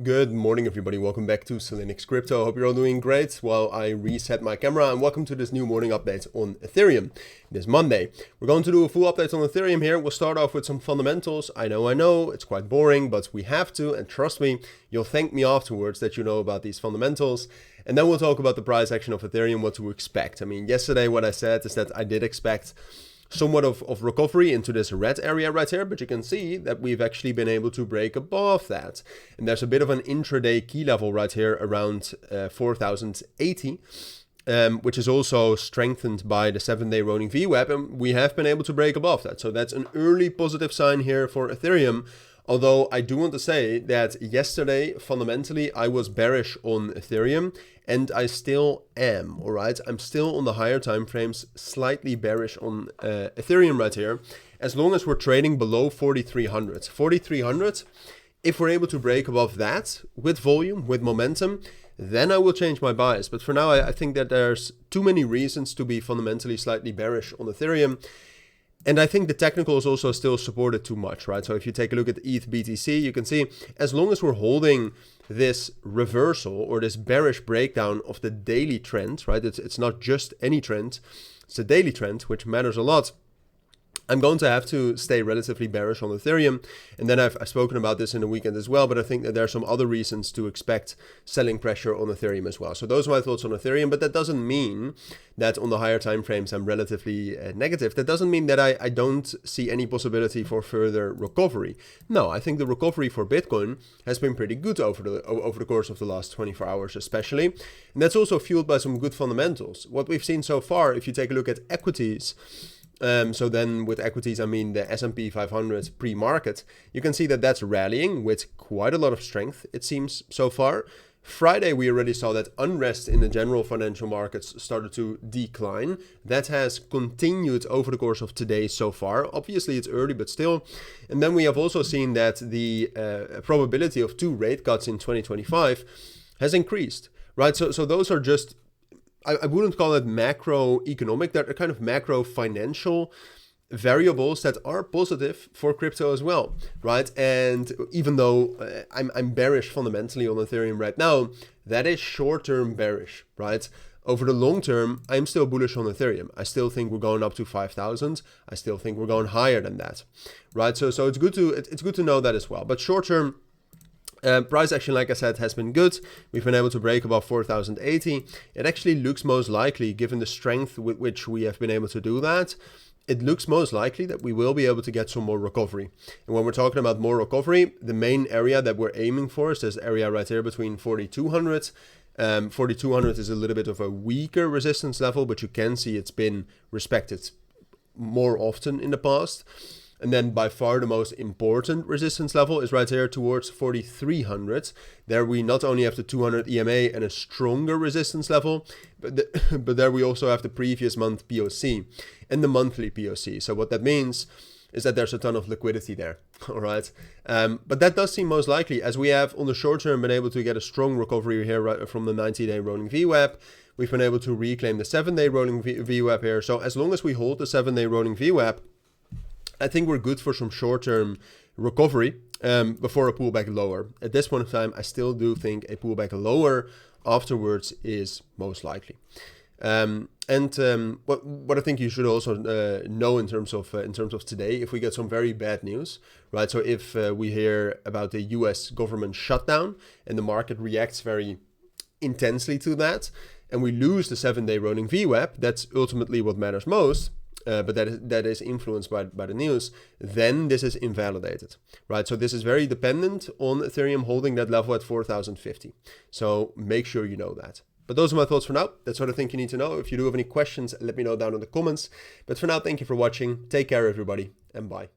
Good morning, everybody. Welcome back to Cilinix Crypto. Hope you're all doing great while I reset my camera, and welcome to this new morning update on Ethereum. It is Monday. We're going to do a full update on Ethereum here. We'll start off with some fundamentals. I know, it's quite boring, but we have to, and trust me, you'll thank me afterwards that you know about these fundamentals. And then we'll talk about the price action of Ethereum, what to expect. I mean, yesterday what I said is that I did expect somewhat of recovery into this red area right here, but you can see that we've actually been able to break above that. And there's a bit of an intraday key level right here around 4080, which is also strengthened by the 7-day rolling VWAP, and we have been able to break above that. So that's an early positive sign here for Ethereum. Although I do want to say that yesterday, fundamentally, I was bearish on Ethereum, and I still am, all right? I'm still on the higher time frames, slightly bearish on Ethereum right here, as long as we're trading below 4,300. 4,300, if we're able to break above that with volume, with momentum, then I will change my bias. But for now, I think that there's too many reasons to be fundamentally slightly bearish on Ethereum. And I think the technical is also still supported too much, right? So if you take a look at ETH BTC, you can see as long as we're holding this reversal or this bearish breakdown of the daily trend, right? It's not just any trend, it's a daily trend, which matters a lot. I'm going to have to stay relatively bearish on Ethereum. And then I've spoken about this in the weekend as well, but I think that there are some other reasons to expect selling pressure on Ethereum as well. So those are my thoughts on Ethereum, but that doesn't mean that on the higher time frames I'm relatively negative. That doesn't mean that I don't see any possibility for further recovery. No, I think the recovery for Bitcoin has been pretty good over the course of the last 24 hours especially. And that's also fueled by some good fundamentals. What we've seen so far, if you take a look at equities, so then with equities, I mean the S&P 500 pre-market, you can see that that's rallying with quite a lot of strength, it seems, so far. Friday, we already saw that unrest in the general financial markets started to decline. That has continued over the course of today so far. Obviously, it's early, but still. And then we have also seen that the probability of 2 rate cuts in 2025 has increased, right? So those are just, I wouldn't call it macroeconomic, they're kind of macro financial variables that are positive for crypto as well, right? And even though I'm bearish fundamentally on Ethereum right now, that is short-term bearish, right? Over the long term, I'm still bullish on Ethereum. I still think we're going up to 5,000. I still think we're going higher than that, right? So it's good to know that as well. But short-term, price action, like I said, has been good. We've been able to break above 4,080. It actually looks most likely, given the strength with which we have been able to do that, it looks most likely that we will be able to get some more recovery. And when we're talking about more recovery, the main area that we're aiming for is this area right here between 4,200. 4,200 is a little bit of a weaker resistance level, but you can see it's been respected more often in the past. And then by far the most important resistance level is right here towards 4,300. There we not only have the 200 EMA and a stronger resistance level, but there we also have the previous month POC and the monthly POC. So what that means is that there's a ton of liquidity there, all right? But that does seem most likely, as we have on the short term been able to get a strong recovery here right from the 90-day rolling VWAP. We've been able to reclaim the 7-day rolling VWAP here. So as long as we hold the 7-day rolling VWAP, I think we're good for some short-term recovery before a pullback lower. At this point in time, I still do think a pullback lower afterwards is most likely. What I think you should also know in terms of today, if we get some very bad news, right? So if we hear about the U.S. government shutdown and the market reacts very intensely to that, and we lose the 7-day rolling VWAP, that's ultimately what matters most. But that is influenced by the news, then this is invalidated, right? So this is very dependent on Ethereum holding that level at 4,050. So make sure you know that. But those are my thoughts for now. That's what I think you need to know. If you do have any questions, let me know down in the comments. But for now, thank you for watching. Take care, everybody, and bye.